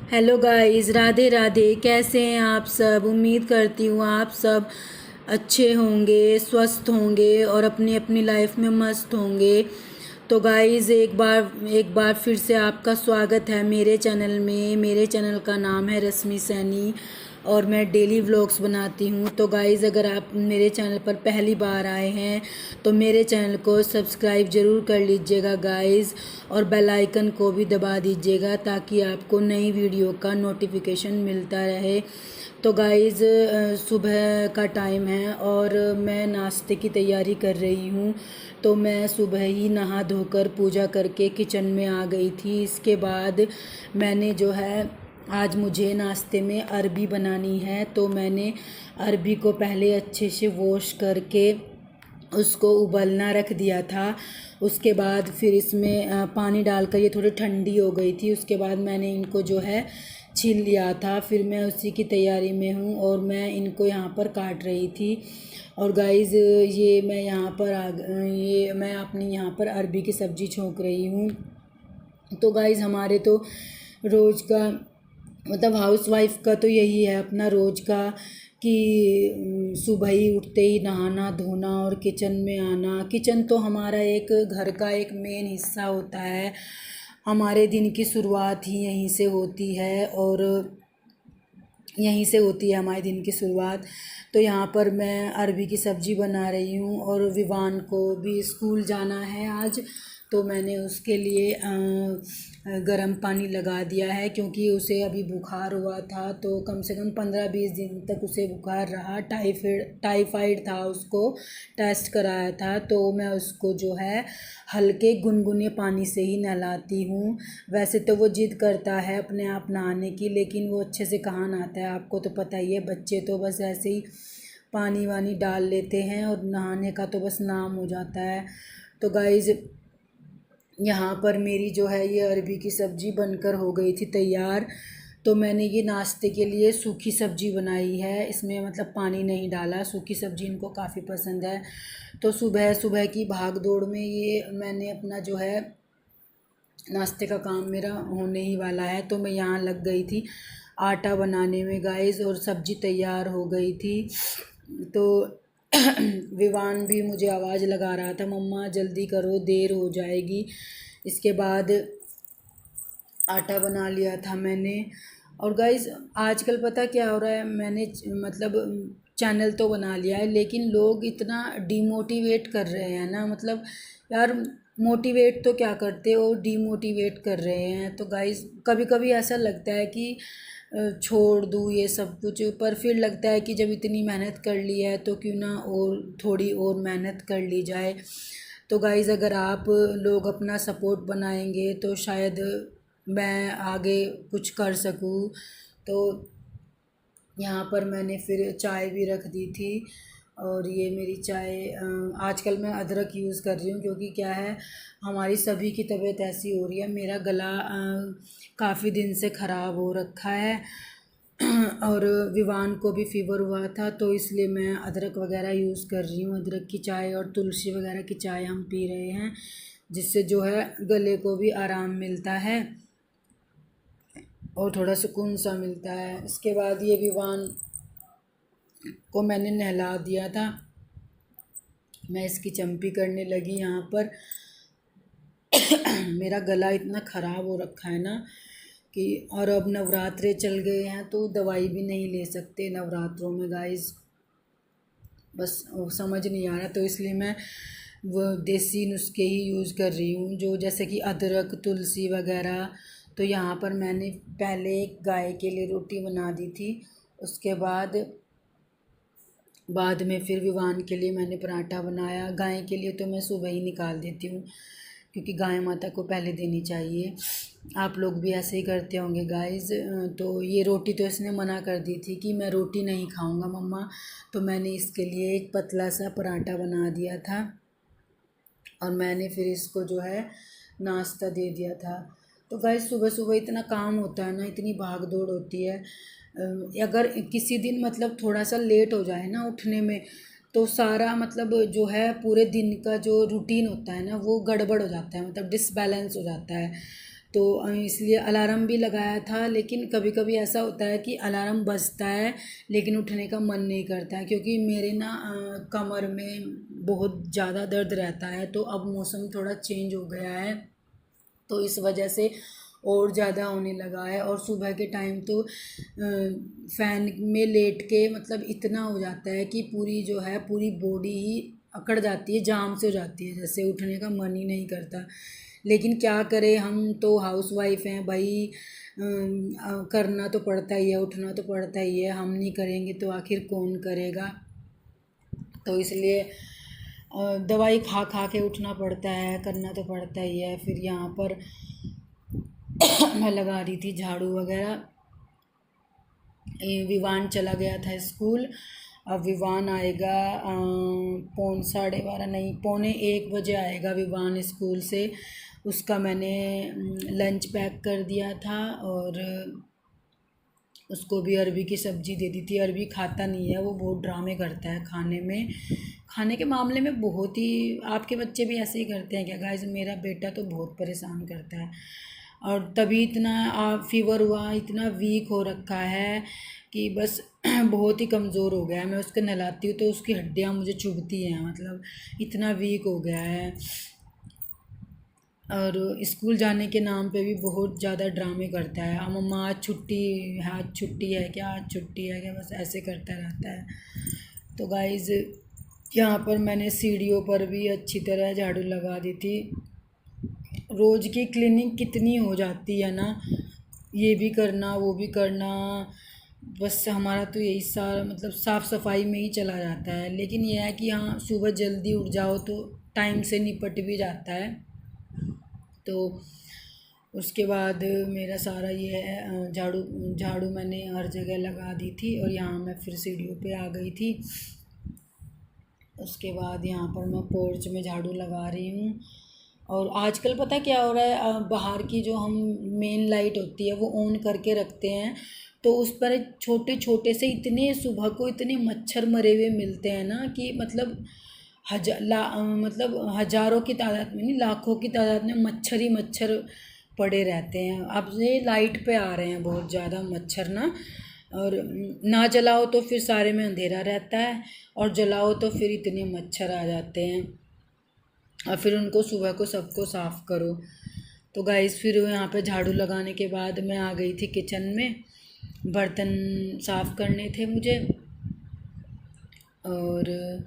Hello guys, Radhe Radhe. कैसे हैं आप सब? उम्मीद करती हूँ आप सब अच्छे होंगे, स्वस्थ होंगे और अपनी अपनी लाइफ में मस्त होंगे। तो गाइस, एक बार फिर से आपका स्वागत है मेरे चैनल में। मेरे चैनल का नाम है रश्मि सैनी और मैं डेली व्लॉग्स बनाती हूँ। तो गाइस, अगर आप मेरे चैनल पर पहली बार आए हैं तो मेरे चैनल को सब्सक्राइब ज़रूर कर लीजिएगा गाइस, और बेल आइकन को भी दबा दीजिएगा ताकि आपको नई वीडियो का नोटिफिकेशन मिलता रहे। तो गाइस, सुबह का टाइम है और मैं नाश्ते की तैयारी कर रही हूँ। तो मैं सुबह ही नहा धोकर पूजा करके किचन में आ गई थी। इसके बाद मैंने जो है, आज मुझे नाश्ते में अरबी बनानी है। तो मैंने अरबी को पहले अच्छे से वॉश करके उसको उबलना रख दिया था। उसके बाद फिर इसमें पानी डालकर ये थोड़ी ठंडी हो गई थी। उसके बाद मैंने इनको जो है छील लिया था। फिर मैं उसी की तैयारी में हूँ और मैं इनको यहाँ पर काट रही थी। और गाइज़, ये मैं अपनी यहाँ पर अरबी की सब्ज़ी छोंक रही हूँ। तो गाइज़, हमारे तो रोज़ का मतलब हाउसवाइफ का तो यही है अपना रोज़ का कि सुबह ही उठते ही नहाना धोना और किचन में आना। किचन तो हमारा एक घर का एक मेन हिस्सा होता है। हमारे दिन की शुरुआत ही यहीं से होती है और यहीं से होती है हमारे दिन की शुरुआत। तो यहाँ पर मैं अरबी की सब्ज़ी बना रही हूँ और विवान को भी स्कूल जाना है आज। तो मैंने उसके लिए गर्म पानी लगा दिया है क्योंकि उसे अभी बुखार हुआ था। तो कम से कम 15-20 दिन तक उसे बुखार रहा। टाइफाइड था, उसको टेस्ट कराया था। तो मैं उसको जो है हल्के गुनगुने पानी से ही नहलाती हूँ। वैसे तो वो ज़िद करता है अपने आप नहाने की, लेकिन वो अच्छे से कहाँ नहाता है। आपको तो पता ही है, बच्चे तो बस ऐसे ही पानी वानी डाल लेते हैं और नहाने का तो बस नाम हो जाता है। तो गाइज़, यहाँ पर मेरी जो है ये अरबी की सब्ज़ी बनकर हो गई थी तैयार। तो मैंने ये नाश्ते के लिए सूखी सब्ज़ी बनाई है, इसमें मतलब पानी नहीं डाला। सूखी सब्ज़ी इनको काफ़ी पसंद है। तो सुबह सुबह की भाग दौड़ में ये मैंने अपना जो है नाश्ते का काम मेरा होने ही वाला है। तो मैं यहाँ लग गई थी आटा बनाने में गाइस, और सब्ज़ी तैयार हो गई थी। तो विवान भी मुझे आवाज़ लगा रहा था, मम्मा जल्दी करो देर हो जाएगी। इसके बाद आटा बना लिया था मैंने। और गाइस, आजकल पता क्या हो रहा है, मैंने मतलब चैनल तो बना लिया है लेकिन लोग इतना डिमोटिवेट कर रहे हैं ना। मतलब यार, मोटिवेट तो क्या करते हो, डिमोटिवेट कर रहे हैं। तो गाइस, कभी कभी ऐसा लगता है कि छोड़ दूँ ये सब कुछ, पर फिर लगता है कि जब इतनी मेहनत कर ली है तो क्यों ना और थोड़ी और मेहनत कर ली जाए। तो गाइज़, अगर आप लोग अपना सपोर्ट बनाएंगे तो शायद मैं आगे कुछ कर सकूँ। तो यहाँ पर मैंने फिर चाय भी रख दी थी। और ये मेरी चाय आजकल मैं अदरक यूज़ कर रही हूँ क्योंकि क्या है, हमारी सभी की तबीयत ऐसी हो रही है। मेरा गला काफ़ी दिन से ख़राब हो रखा है और विवान को भी फ़ीवर हुआ था। तो इसलिए मैं अदरक वगैरह यूज़ कर रही हूँ। अदरक की चाय और तुलसी वगैरह की चाय हम पी रहे हैं, जिससे जो है गले को भी आराम मिलता है और थोड़ा सुकून सा मिलता है। इसके बाद ये विवान को मैंने नहला दिया था। मैं इसकी चंपी करने लगी यहाँ पर। मेरा गला इतना ख़राब हो रखा है ना कि, और अब नवरात्रे चल गए हैं तो दवाई भी नहीं ले सकते नवरात्रों में गाइस। बस वो समझ नहीं आ रहा, तो इसलिए मैं वो देसी नुस्खे ही यूज़ कर रही हूँ, जो जैसे कि अदरक तुलसी वगैरह। तो यहाँ पर मैंने पहले एक गाय के लिए रोटी बना दी थी। उसके बाद में फिर विवान के लिए मैंने पराठा बनाया। गाय के लिए तो मैं सुबह ही निकाल देती हूँ क्योंकि गाय माता को पहले देनी चाहिए। आप लोग भी ऐसे ही करते होंगे गाइस। तो ये रोटी तो इसने मना कर दी थी कि मैं रोटी नहीं खाऊंगा मम्मा। तो मैंने इसके लिए एक पतला सा पराठा बना दिया था और मैंने फिर इसको जो है नाश्ता दे दिया था। तो गाइस, सुबह सुबह इतना काम होता है ना, इतनी भाग दौड़ होती है। अगर किसी दिन मतलब थोड़ा सा लेट हो जाए ना उठने में, तो सारा मतलब जो है पूरे दिन का जो रूटीन होता है ना वो गड़बड़ हो जाता है, मतलब डिसबैलेंस हो जाता है। तो इसलिए अलार्म भी लगाया था, लेकिन कभी कभी ऐसा होता है कि अलार्म बजता है लेकिन उठने का मन नहीं करता है, क्योंकि मेरे ना कमर में बहुत ज़्यादा दर्द रहता है। तो अब मौसम थोड़ा चेंज हो गया है तो इस वजह से और ज़्यादा होने लगा है। और सुबह के टाइम तो फ़ैन में लेट के मतलब इतना हो जाता है कि पूरी जो है पूरी बॉडी ही अकड़ जाती है, जाम से हो जाती है, जैसे उठने का मन ही नहीं करता। लेकिन क्या करें, हम तो हाउस वाइफ हैं भाई, करना तो पड़ता ही है, उठना तो पड़ता ही है। हम नहीं करेंगे तो आखिर कौन करेगा। तो इसलिए दवाई खा खा के उठना पड़ता है, करना तो पड़ता ही है। फिर यहाँ पर मैं लगा रही थी झाड़ू वगैरह। विवान चला गया था स्कूल, अब विवान आएगा 12:30 नहीं 12:45 आएगा विवान स्कूल से। उसका मैंने लंच पैक कर दिया था और उसको भी अरबी की सब्ज़ी दे दी थी। अरबी खाता नहीं है, वो बहुत ड्रामे करता है खाने में, खाने के मामले में बहुत ही। आपके बच्चे भी ऐसे ही करते हैं क्या गाइस? मेरा बेटा तो बहुत परेशान करता है और तभी इतना फीवर हुआ, इतना वीक हो रखा है कि बस बहुत ही कमज़ोर हो गया है। मैं उसको नहलाती हूँ तो उसकी हड्डियाँ मुझे चुभती हैं, मतलब इतना वीक हो गया है। और स्कूल जाने के नाम पे भी बहुत ज़्यादा ड्रामे करता है। मम्मा आज छुट्टी है, आज छुट्टी है क्या, आज छुट्टी है क्या, बस ऐसे करता रहता है। तो गाइज़ यहाँ पर मैंने सीढ़ियों पर भी अच्छी तरह झाड़ू लगा दी थी। रोज़ की क्लीनिंग कितनी हो जाती है ना, ये भी करना वो भी करना, बस हमारा तो यही सारा मतलब साफ़ सफाई में ही चला जाता है। लेकिन यह है कि हाँ, सुबह जल्दी उठ जाओ तो टाइम से निपट भी जाता है। तो उसके बाद मेरा सारा ये है, झाड़ू झाड़ू मैंने हर जगह लगा दी थी और यहाँ मैं फिर सीढ़ियों पे आ गई थी। उसके बाद यहाँ पर मैं पोर्च में झाड़ू लगा रही हूँ। और आजकल पता क्या हो रहा है, बाहर की जो हम मेन लाइट होती है वो ऑन करके रखते हैं, तो उस पर छोटे छोटे से इतने सुबह को इतने मच्छर मरे हुए मिलते हैं ना कि मतलब मतलब हज़ारों की तादाद में नहीं, लाखों की तादाद में मच्छर ही मच्छर पड़े रहते हैं। अब ये लाइट पे आ रहे हैं बहुत ज़्यादा मच्छर ना, और ना जलाओ तो फिर सारे में अंधेरा रहता है और जलाओ तो फिर इतने मच्छर आ जाते हैं और फिर उनको सुबह को सबको साफ़ करो। तो गाइस फिर यहाँ पे झाड़ू लगाने के बाद मैं आ गई थी किचन में, बर्तन साफ़ करने थे मुझे। और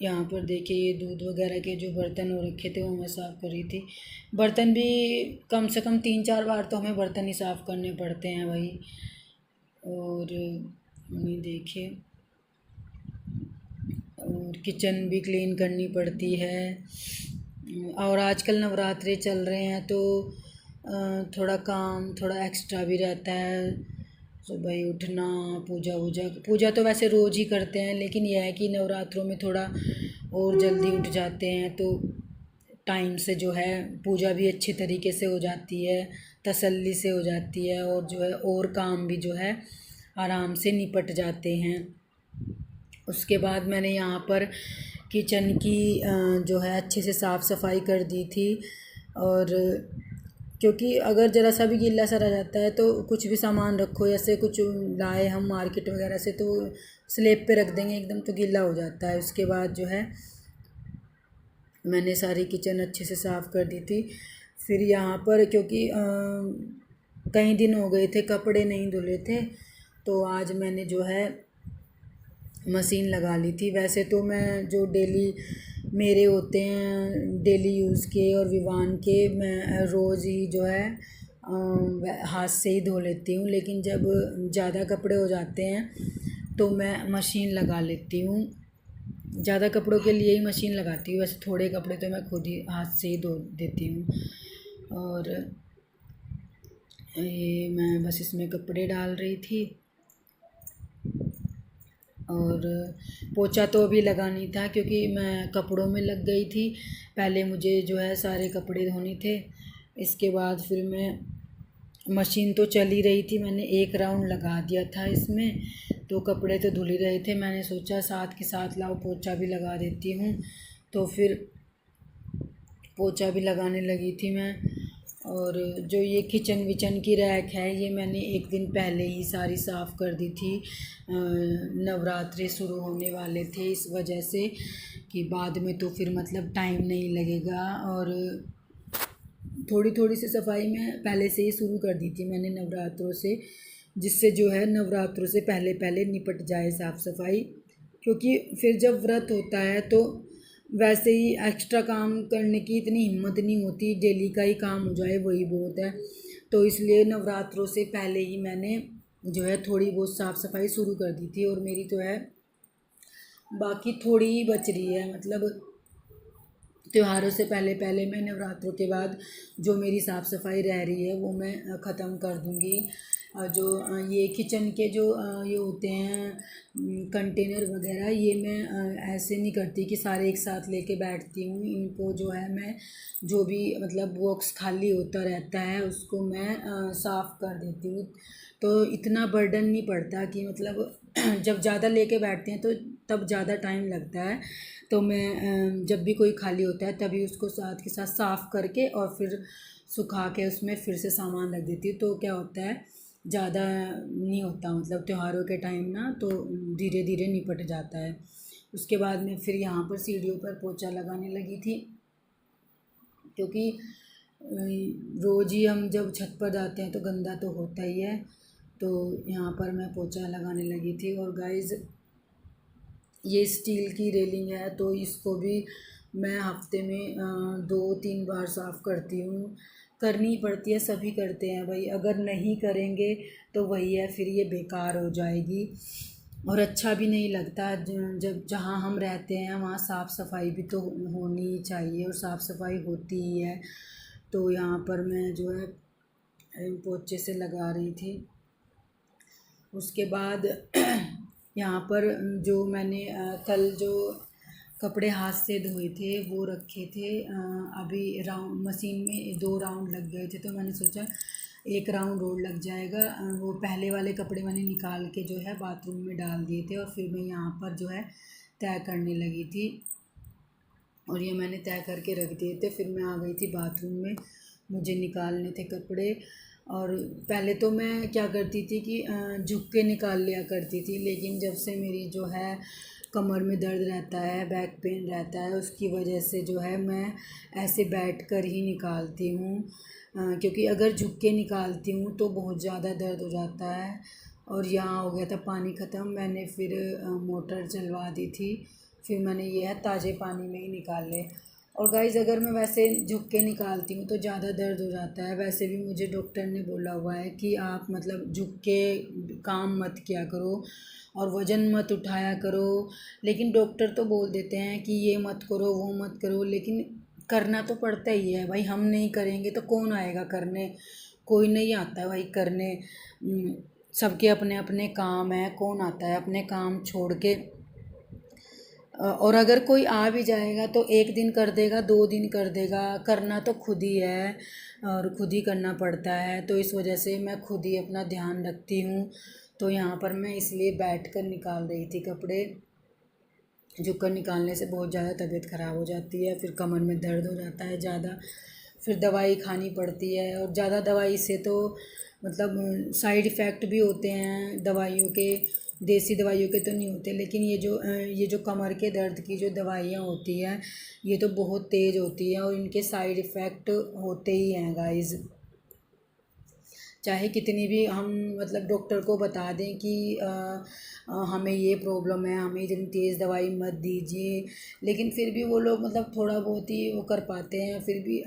यहाँ पर देखिए ये दूध वगैरह के जो बर्तन हो रखे थे वो मैं साफ़ कर रही थी। बर्तन भी कम से कम 3-4 बार तो हमें बर्तन ही साफ़ करने पड़ते हैं भाई। और ये देखिए, और किचन भी क्लीन करनी पड़ती है। और आजकल नवरात्रे चल रहे हैं तो थोड़ा काम थोड़ा एक्स्ट्रा भी रहता है। सुबह ही उठना, पूजा तो वैसे रोज़ ही करते हैं, लेकिन यह है कि नवरात्रों में थोड़ा और जल्दी उठ जाते हैं तो टाइम से जो है पूजा भी अच्छी तरीके से हो जाती है, तसल्ली से हो जाती है और जो है और काम भी जो है आराम से निपट जाते हैं। उसके बाद मैंने यहाँ पर किचन की जो है अच्छे से साफ़ सफाई कर दी थी। और क्योंकि अगर ज़रा सा भी गीला सा रह जाता है तो कुछ भी सामान रखो, जैसे कुछ लाए हम मार्केट वगैरह से तो स्लैब पे रख देंगे एकदम तो गीला हो जाता है। उसके बाद जो है मैंने सारी किचन अच्छे से साफ़ कर दी थी। फिर यहाँ पर क्योंकि कई दिन हो गए थे कपड़े नहीं धुले थे तो आज मैंने जो है मशीन लगा ली थी। वैसे तो मैं जो डेली मेरे होते हैं डेली यूज़ के और विवान के, मैं रोज़ ही जो है हाथ से ही धो लेती हूँ, लेकिन जब ज़्यादा कपड़े हो जाते हैं तो मैं मशीन लगा लेती हूँ। ज़्यादा कपड़ों के लिए ही मशीन लगाती हूँ, वैसे थोड़े कपड़े तो मैं खुद ही हाथ से ही धो देती हूँ। और ये मैं बस इसमें कपड़े डाल रही थी और पोछा तो अभी लगानी था क्योंकि मैं कपड़ों में लग गई थी। पहले मुझे जो है सारे कपड़े धोने थे, इसके बाद फिर मैं मशीन तो चल ही रही थी, मैंने एक राउंड लगा दिया था इसमें, तो कपड़े तो धुल ही रहे थे। मैंने सोचा साथ के साथ लाओ पोछा भी लगा देती हूँ, तो फिर पोछा भी लगाने लगी थी मैं। और जो ये किचन विचन की रैक है ये मैंने एक दिन पहले ही सारी साफ़ कर दी थी। नवरात्रि शुरू होने वाले थे इस वजह से कि बाद में तो फिर मतलब टाइम नहीं लगेगा। और थोड़ी थोड़ी सी सफाई मैं पहले से ही शुरू कर दी थी मैंने नवरात्रों से, जिससे जो है नवरात्रों से पहले पहले निपट जाए साफ़ सफाई। क्योंकि फिर जब व्रत होता है तो वैसे ही एक्स्ट्रा काम करने की इतनी हिम्मत नहीं होती, डेली का ही काम हो जाए वही बहुत है। तो इसलिए नवरात्रों से पहले ही मैंने जो है थोड़ी बहुत साफ़ सफाई शुरू कर दी थी। और मेरी तो है बाकी थोड़ी ही बच रही है, मतलब त्योहारों से पहले पहले मैं नवरात्रों के बाद जो मेरी साफ़ सफाई रह रही है वो मैं ख़त्म कर दूँगी। जो ये किचन के जो ये होते हैं कंटेनर वगैरह, ये मैं ऐसे नहीं करती कि सारे एक साथ लेके बैठती हूँ। इनको जो है मैं जो भी मतलब बॉक्स खाली होता रहता है उसको मैं साफ़ कर देती हूँ। तो इतना बर्डन नहीं पड़ता कि मतलब जब ज़्यादा लेके बैठते हैं तो तब ज़्यादा टाइम लगता है। तो मैं जब भी कोई खाली होता है तभी उसको साथ के साथ साफ़ करके और फिर सुखा के उसमें फिर से सामान रख देती हूँ। तो क्या होता है ज़्यादा नहीं होता, मतलब त्योहारों के टाइम ना तो धीरे धीरे निपट जाता है। उसके बाद मैं फिर यहाँ पर सीढ़ियों पर पोछा लगाने लगी थी, क्योंकि रोज़ ही हम जब छत पर जाते हैं तो गंदा तो होता ही है। तो यहाँ पर मैं पोछा लगाने लगी थी। और गाइज़ ये स्टील की रेलिंग है तो इसको भी मैं हफ्ते में 2-3 बार साफ़ करती हूँ। करनी पड़ती है, सभी करते हैं भाई, अगर नहीं करेंगे तो वही है फिर ये बेकार हो जाएगी और अच्छा भी नहीं लगता। जब जहाँ हम रहते हैं वहाँ साफ़ सफाई भी तो होनी ही चाहिए और साफ़ सफाई होती ही है। तो यहाँ पर मैं जो है पोछे से लगा रही थी। उसके बाद यहाँ पर जो मैंने कल जो कपड़े हाथ से धोए थे वो रखे थे। अभी राउंड मशीन में 2 राउंड लग गए थे तो मैंने सोचा 1 राउंड और लग जाएगा। वो पहले वाले कपड़े मैंने निकाल के जो है बाथरूम में डाल दिए थे और फिर मैं यहाँ पर जो है तय करने लगी थी और ये मैंने तय करके रख दिए थे। फिर मैं आ गई थी बाथरूम में, मुझे निकालने थे कपड़े। और पहले तो मैं क्या करती थी कि झुक के निकाल लिया करती थी, लेकिन जब से मेरी जो है कमर में दर्द रहता है, बैक पेन रहता है, उसकी वजह से जो है मैं ऐसे बैठ कर ही निकालती हूँ। क्योंकि अगर झुक के निकालती हूँ तो बहुत ज़्यादा दर्द हो जाता है। और यहाँ हो गया था पानी ख़त्म, मैंने फिर मोटर चलवा दी थी। फिर मैंने ये है ताज़े पानी में ही निकाले। और गाइज़ अगर मैं वैसे झुक के निकालती हूँ तो ज़्यादा दर्द हो जाता है। वैसे भी मुझे डॉक्टर ने बोला हुआ है कि आप मतलब झुक के काम मत किया करो और वज़न मत उठाया करो। लेकिन डॉक्टर तो बोल देते हैं कि ये मत करो वो मत करो, लेकिन करना तो पड़ता ही है भाई। हम नहीं करेंगे तो कौन आएगा करने, कोई नहीं आता है भाई करने। सबके अपने अपने काम हैं, कौन आता है अपने काम छोड़ के। और अगर कोई आ भी जाएगा तो 1 दिन कर देगा, 2 दिन कर देगा, करना तो खुद ही है और खुद ही करना पड़ता है। तो इस वजह से मैं खुद ही अपना ध्यान रखती हूँ। तो यहाँ पर मैं इसलिए बैठ कर निकाल रही थी कपड़े। झुक कर निकालने से बहुत ज़्यादा तबीयत ख़राब हो जाती है, फिर कमर में दर्द हो जाता है ज़्यादा, फिर दवाई खानी पड़ती है। और ज़्यादा दवाई से तो मतलब साइड इफ़ेक्ट भी होते हैं दवाइयों के, देसी दवाइयों के तो नहीं होते, लेकिन ये जो कमर के दर्द की जो दवाइयाँ होती हैं ये तो बहुत तेज़ होती है और इनके साइड इफ़ेक्ट होते ही हैं गाइज़। चाहे कितनी भी हम मतलब डॉक्टर को बता दें कि हमें ये प्रॉब्लम है, हमें इतनी तेज़ दवाई मत दीजिए, लेकिन फिर भी वो लोग मतलब थोड़ा बहुत ही वो कर पाते हैं। फिर भी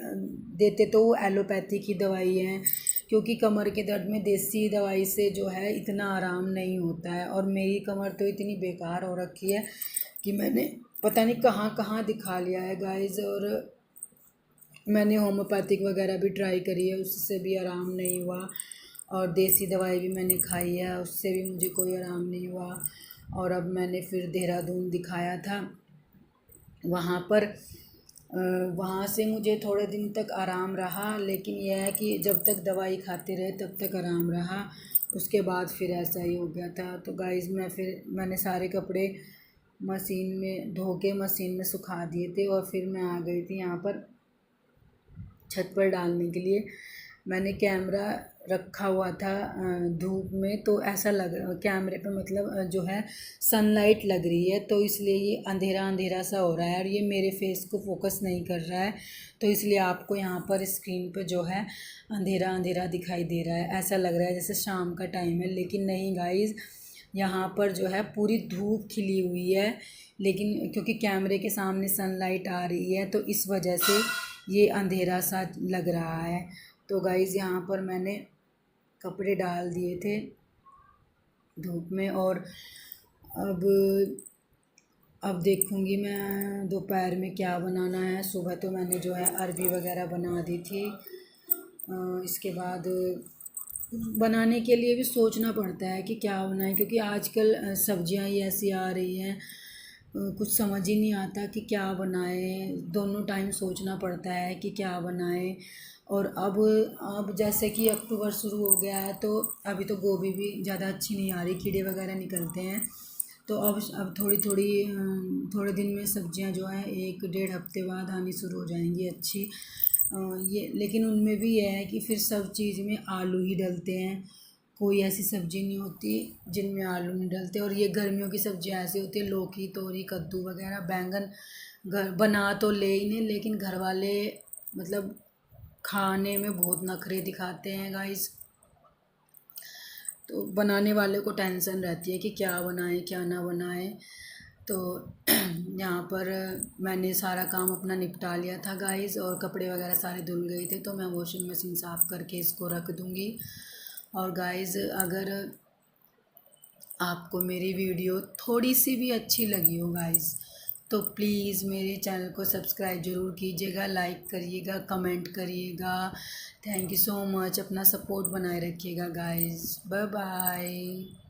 देते तो वो एलोपैथी की दवाई हैं, क्योंकि कमर के दर्द में देसी दवाई से जो है इतना आराम नहीं होता है। और मेरी कमर तो इतनी बेकार हो रखी है कि मैंने पता नहीं कहाँ कहाँ दिखा लिया है गाइज़। और मैंने होम्योपैथिक वगैरह भी ट्राई करी है, उससे भी आराम नहीं हुआ। और देसी दवाई भी मैंने खाई है, उससे भी मुझे कोई आराम नहीं हुआ। और अब मैंने फिर देहरादून दिखाया था, वहाँ पर वहाँ से मुझे थोड़े दिन तक आराम रहा, लेकिन यह है कि जब तक दवाई खाते रहे तब तक आराम रहा, उसके बाद फिर ऐसा ही हो गया था। तो गाइज़ मैंने सारे कपड़े मशीन में धो के मशीन में सुखा दिए थे और फिर मैं आ गई थी यहाँ पर छत पर डालने के लिए। मैंने कैमरा रखा हुआ था धूप में, तो ऐसा लग कैमरे पे मतलब जो है सनलाइट लग रही है, तो इसलिए ये अंधेरा अंधेरा सा हो रहा है और ये मेरे फेस को फोकस नहीं कर रहा है, तो इसलिए आपको यहाँ पर स्क्रीन पे जो है अंधेरा अंधेरा दिखाई दे रहा है। ऐसा लग रहा है जैसे शाम का टाइम है, लेकिन नहीं गाइज़, यहाँ पर जो है पूरी धूप खिली हुई है, लेकिन क्योंकि कैमरे के सामने सनलाइट आ रही है तो इस वजह से ये अंधेरा सा लग रहा है। तो गाइज़ यहाँ पर मैंने कपड़े डाल दिए थे धूप में, और अब देखूँगी मैं दोपहर में क्या बनाना है। सुबह तो मैंने जो है अरबी वगैरह बना दी थी। इसके बाद बनाने के लिए भी सोचना पड़ता है कि क्या बनाएं, क्योंकि आजकल सब्जियां ही ऐसी आ रही हैं, कुछ समझ ही नहीं आता कि क्या बनाएं। दोनों टाइम सोचना पड़ता है कि क्या बनाएं। और अब जैसे कि अक्टूबर शुरू हो गया है, तो अभी तो गोभी भी ज़्यादा अच्छी नहीं आ रही, कीड़े वगैरह निकलते हैं। तो अब थोड़ी थोड़ी थोड़े दिन में सब्जियां जो हैं 1-1.5 हफ्ते बाद आनी शुरू हो जाएंगी अच्छी। ये लेकिन उनमें भी ये है कि फिर सब चीज़ में आलू ही डलते हैं, कोई ऐसी सब्ज़ी नहीं होती जिनमें आलू नहीं डलते। और ये गर्मियों की सब्जियां ऐसी होती है, लौकी, तोरी, कद्दू वगैरह, बैंगन घर बना तो ले ही नहीं, लेकिन घर वाले मतलब खाने में बहुत नखरे दिखाते हैं गाइस। तो बनाने वाले को टेंशन रहती है कि क्या बनाएं क्या ना बनाएं। तो यहाँ पर मैंने सारा काम अपना निपटा लिया था गाइस, और कपड़े वगैरह सारे धुल गए थे, तो मैं वॉशिंग मशीन साफ़ करके इसको रख दूँगी। और गाइस, अगर आपको मेरी वीडियो थोड़ी सी भी अच्छी लगी हो गाइस, तो प्लीज़ मेरे चैनल को सब्सक्राइब ज़रूर कीजिएगा, लाइक करिएगा, कमेंट करिएगा। Thank you so much. अपना सपोर्ट बनाए रखिएगा गाइस। Bye bye.